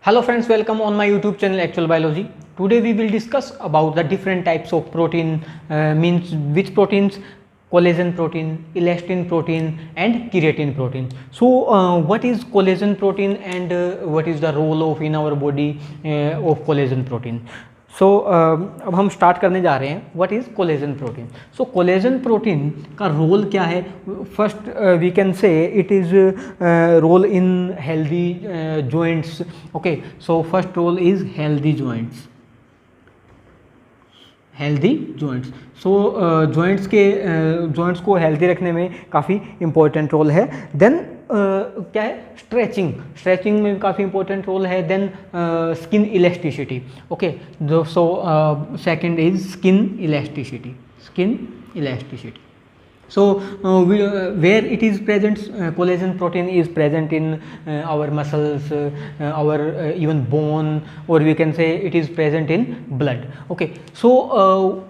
Hello friends, welcome on my YouTube channel Actual Biology. Today we will discuss about the different types of protein, means which proteins: collagen protein, elastin protein and keratin protein. So what is collagen protein and what is the role of in our body of collagen protein? सो अब हम start करने जा रहे हैं what is collagen protein. So collagen protein का role क्या है? First we can say it is role in healthy joints. Okay, so first role is healthy joints. Healthy joints. So joints को हेल्दी रखने में काफ़ी इंपॉर्टेंट रोल है. Then क्या है? स्ट्रेचिंग में काफ़ी इंपॉर्टेंट रोल है. Then skin elasticity. Okay, so second is skin elasticity. So where it is present, collagen protein is present in our muscles, our even bone, or we can say it is present in blood. Okay, so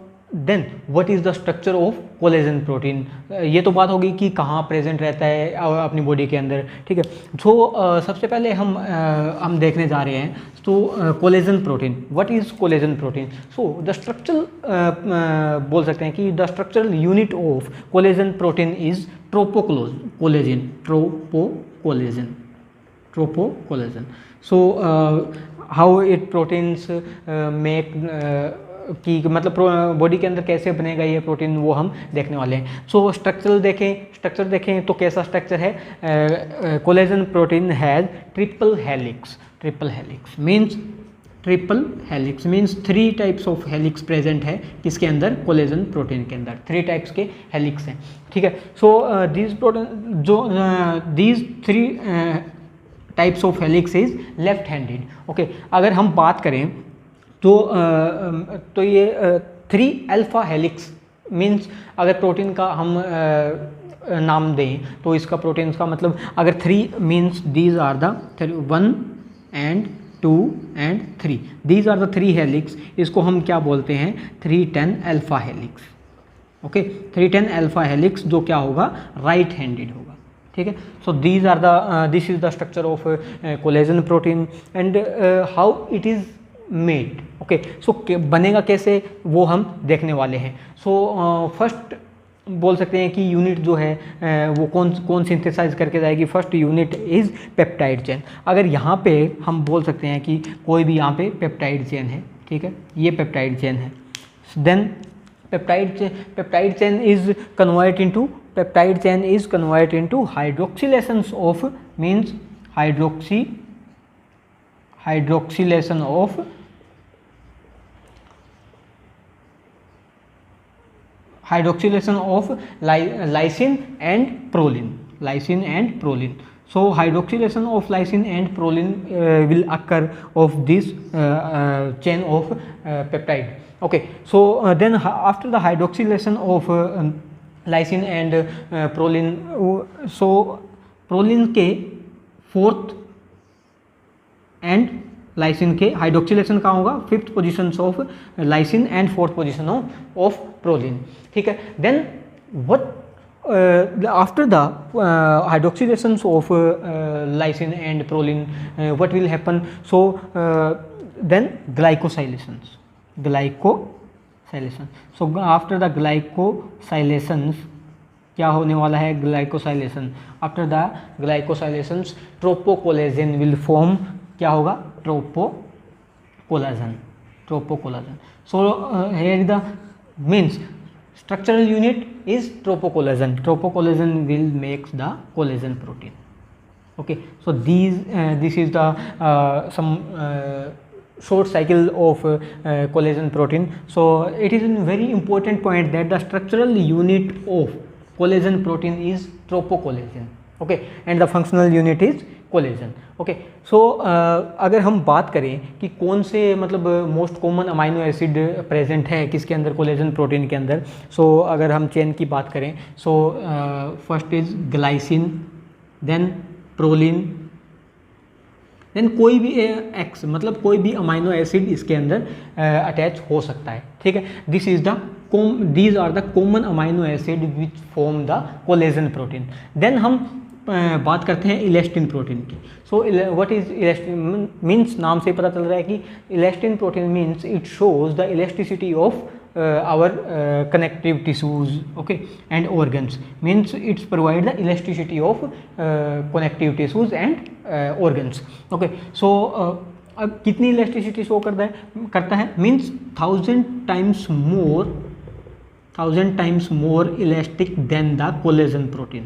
then what is the structure of collagen protein. ये तो बात होगी कि कहाँ present रहता है अपनी body के अंदर. ठीक है, तो सबसे पहले हम देखने जा रहे हैं तो collagen protein. What is collagen protein? So the structural बोल सकते हैं कि the structural unit of collagen protein is tropocollagen. So how it proteins make कि मतलब बॉडी के अंदर कैसे बनेगा ये प्रोटीन, वो हम देखने वाले हैं. सो स्ट्रक्चर देखें तो कैसा स्ट्रक्चर है? Collagen protein has triple helix means 3 types of helix present है किसके अंदर? कोलेजन प्रोटीन के अंदर 3 टाइप्स के हेलिक्स हैं. ठीक है, so these 3 types of helix is left handed. Okay, अगर हम बात करें तो ये 3 अल्फा हेलिक्स मीन्स अगर प्रोटीन का हम नाम दें तो इसका प्रोटीन का मतलब अगर 3 means these are the 1 and 2 and 3. These are the 3 helix. इसको हम क्या बोलते हैं? 310 alpha helix. Okay, 310 alpha helix जो क्या होगा? राइट हैंडेड होगा. ठीक है, so this is the structure of collagen protein and how it is made. Okay, so बनेगा कैसे वो हम देखने वाले हैं. सो फर्स्ट बोल सकते हैं कि यूनिट जो है वो कौन सिंथेसाइज करके जाएगी. First unit is peptide chain. अगर यहाँ पे हम बोल सकते हैं कि कोई भी यहाँ पे पेप्टाइड चेन है. ठीक है, ये पेप्टाइड चेन है. Then peptide chain is convert into hydroxylations of means hydroxylation of lysine and proline. So hydroxylation of lysine and proline will occur of this chain of peptide. Okay, so then after the hydroxylation of lysine and proline, so proline के 4th and lysine के hydroxylation कहाँ होगा? 5th position of lysine and 4th position of proline. ठीक है, then what after the hydroxylation of lysine and proline what will happen? So then glycosylation. So after the glycosylations क्या होने वाला है? Glycosylation. After the glycosylations tropocollagen will form. क्या होगा? Tropocollagen. So here the means structural unit is tropocollagen will make the collagen protein. Okay, so this is the some short cycle of collagen protein. So it is a very important point that the structural unit of collagen protein is tropocollagen. Okay, and the functional unit is collagen. Okay, so अगर हम बात करें कि कौन से मतलब most common amino acid present है किसके अंदर? कोलेजन प्रोटीन के अंदर. सो अगर हम चेन की बात करें so first is glycine, then proline, then कोई भी एक्स मतलब कोई भी अमाइनो एसिड इसके अंदर अटैच हो सकता है. ठीक है, these are the common amino acid which form the collagen protein. then हम बात करते हैं इलेस्टिन प्रोटीन की। So what is elastin means, नाम से पता चल रहा है कि elastin protein means it shows the elasticity of our connective tissues, okay, and organs, means it's provide the elasticity of connective tissues and organs, okay. So अब कितनी elasticity show करता है means 1000 times more elastic than the collagen protein,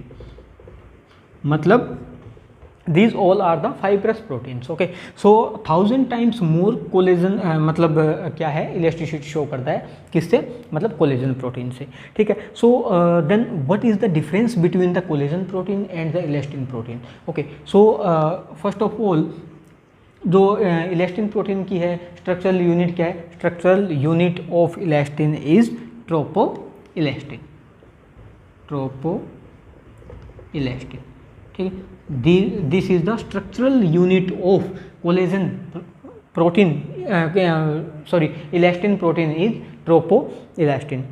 मतलब these all are the fibrous proteins, okay. So 1000 times more collagen मतलब क्या है, elasticity show करता है किससे, मतलब कोलेजन प्रोटीन से, ठीक है. So then what is the difference between the collagen protein and the elastin protein, okay. So first of all जो इलास्टिन प्रोटीन की है स्ट्रक्चरल यूनिट क्या है, structural unit of elastin is tropoelastin, ठीक है. This is the structural unit of collagen protein, sorry elastin protein is tropoelastin,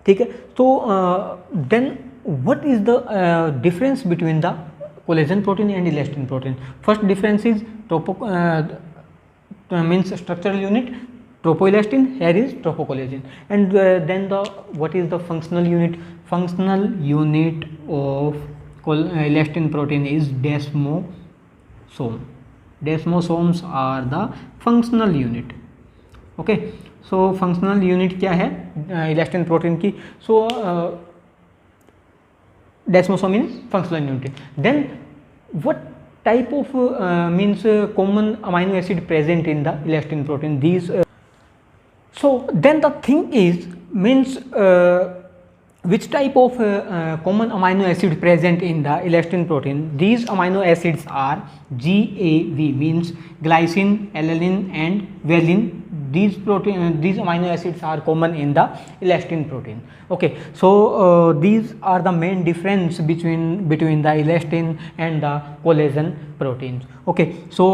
ठीक है. तो then what is the difference between the collagen protein and elastin protein. First difference is means structural unit tropoelastin, here is tropocollagen, and then the what is the functional unit. Functional unit of elastin protein is desmosome. Desmosomes are the functional unit, okay. So functional unit क्या है elastin protein की, so desmosome is functional unit. Then what type of means common amino acid present in the elastin protein, these so then the thing is means which type of common amino acid present in the elastin protein. These amino acids are GAV, means glycine, alanine and valine. These amino acids are common in the elastin protein, okay. So these are the main difference between the elastin and the collagen proteins, okay. So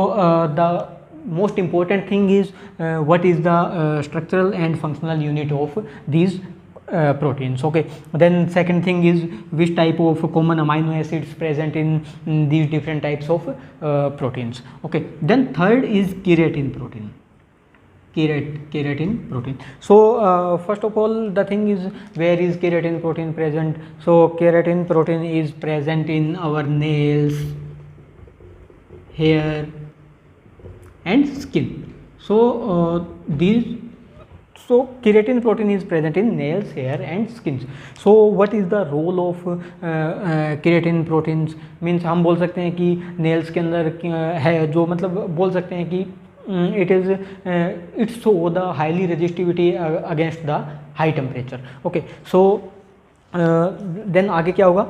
the most important thing is what is the structural and functional unit of these proteins, okay. Then second thing is which type of common amino acids present in these different types of proteins, okay. Then third is keratin protein. Keratin protein. So first of all the thing is where is keratin protein present. So keratin protein is present in our nails, hair and skin. So keratin protein is present in nails, hair and skins. So what is the role of keratin proteins, means हम बोल सकते हैं कि nails के अंदर है जो, मतलब बोल सकते हैं कि it show the highly resistivity against the high temperature, okay. So then आगे क्या होगा,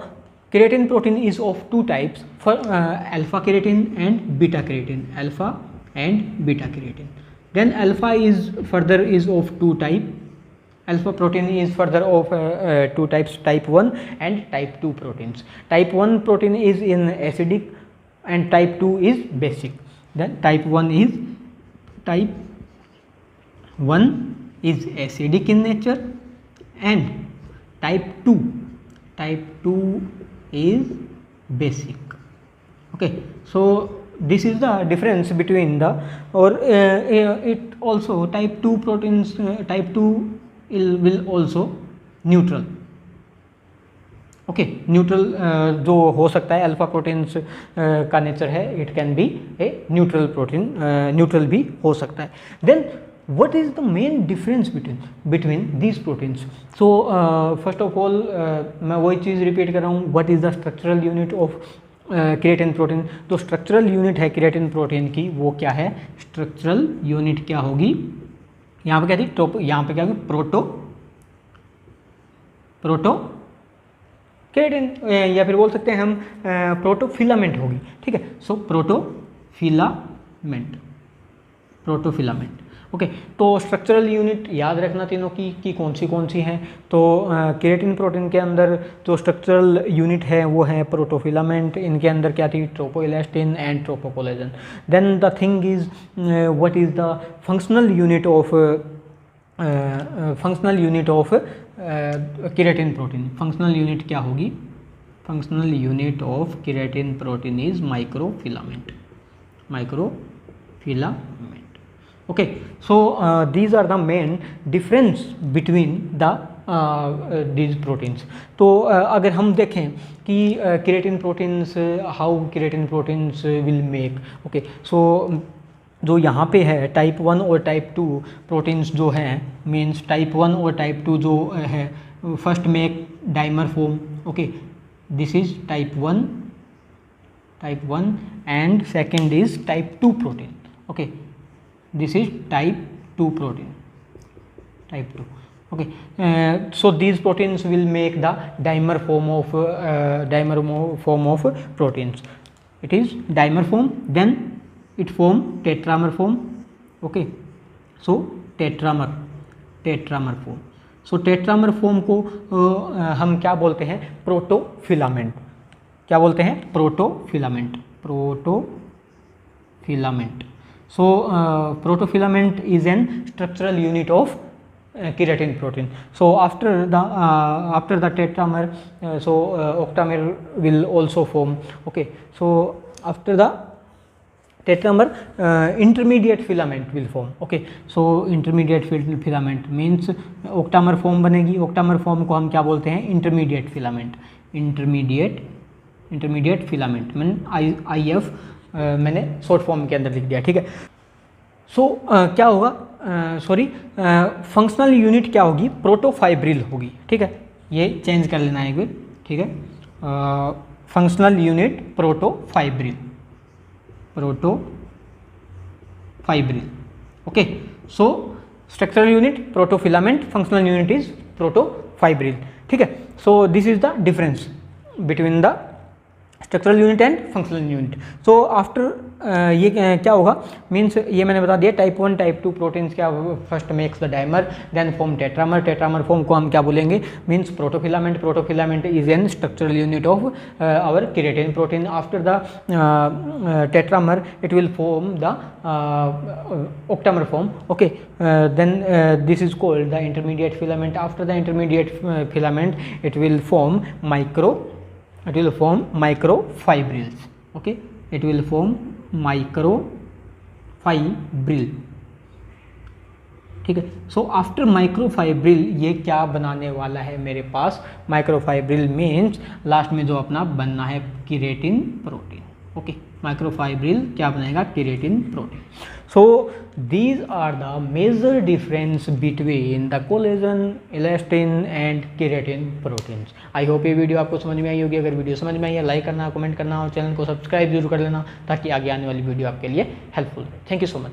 keratin protein is of two types, for alpha keratin and beta keratin, alpha and beta keratin. Then alpha is further is of two type, alpha protein is further of two types, type 1 and type 2 proteins. Type 1 protein is in acidic and type 2 is basic. Then type 1 is acidic in nature and type 2 is basic, okay. So this is the difference between the, or it also type 2 proteins, type 2 will also neutral, okay. Neutral जो हो सकता है alpha proteins का nature है, it can be a neutral protein, neutral भी हो सकता है. Then what is the main difference between these proteins. So first of all मैं वही चीज़ रिपीट कर रहा हूँ, what is the structural unit of keratin protein. तो स्ट्रक्चरल यूनिट है केराटिन प्रोटीन की, वो क्या है, स्ट्रक्चरल यूनिट क्या होगी, यहाँ पे क्या थी, यहाँ पे क्या होगी, प्रोटो केराटिन, या फिर बोल सकते हैं हम प्रोटोफिलामेंट होगी, ठीक है. सो प्रोटोफिलामेंट, ओके. तो स्ट्रक्चरल यूनिट याद रखना तीनों की कौन सी हैं. तो केराटिन प्रोटीन के अंदर जो स्ट्रक्चरल यूनिट है वो है प्रोटोफिलामेंट, इनके अंदर क्या थी, tropoelastin and tropocollagen. Then the thing is what is the functional unit of keratin protein. Functional unit क्या होगी, functional unit of keratin protein is microfilament. Okay, so these are the main difference between the these proteins. तो अगर हम देखें कि keratin proteins, how keratin proteins will make, okay, so जो यहाँ पे है टाइप 1 और टाइप 2 प्रोटीन्स जो हैं, मीन्स टाइप 1 और टाइप 2 जो है, first make dimer form, okay, this is type 1 and second is type 2 protein, okay, this is type 2 protein, type 2, okay. So these proteins will make the dimer form of proteins. It is dimer form, then it form tetramer form, okay. So tetramer form. So tetramer form को हम क्या बोलते हैं? Protofilament. क्या बोलते हैं? Protofilament. So protofilament is an structural unit of keratin protein. So after the tetramer, octamer will also form, okay. So after the tetramer, intermediate filament will form, okay. So intermediate filament means octamer form बनेगी. octamer form को हम क्या बोलते हैं? intermediate filament mean IF मैंने short form के अंदर लिख दिया, ठीक है. सो क्या होगा, फंक्शनल यूनिट क्या होगी? प्रोटोफाइब्रिल होगी, ठीक है. ये चेंज कर लेना है एक बार, ठीक है. Functional unit protofibril, okay. So structural unit protofilament, functional unit is protofibril, ठीक है. So this is the difference between the structural unit and functional unit. So after ये क्या होगा, मीन्स ये मैंने बता दिया, टाइप 1 टाइप 2 प्रोटीन्स क्या first makes the dimer, then form tetramer form को हम क्या बोलेंगे? Means protofilament is an structural unit of our keratin protein. After the tetramer it will form the octamer form, okay. Then this is called the intermediate filament. After the intermediate filament it will form microfibrils, okay. It will form microfibril, ठीक है. So after microfibril ये क्या बनाने वाला है मेरे पास? Microfibril means last में जो अपना बनना है केराटिन प्रोटीन, ओके. माइक्रोफाइब्रिल क्या बनाएगा? Keratin protein. So these are the major difference between the collagen, elastin and keratin proteins. I hope ये वीडियो आपको समझ में आई होगी. अगर वीडियो समझ में आई है, लाइक करना, कमेंट करना और चैनल को सब्सक्राइब जरूर कर लेना ताकि आगे आने वाली वीडियो आपके लिए helpful. Thank you so much.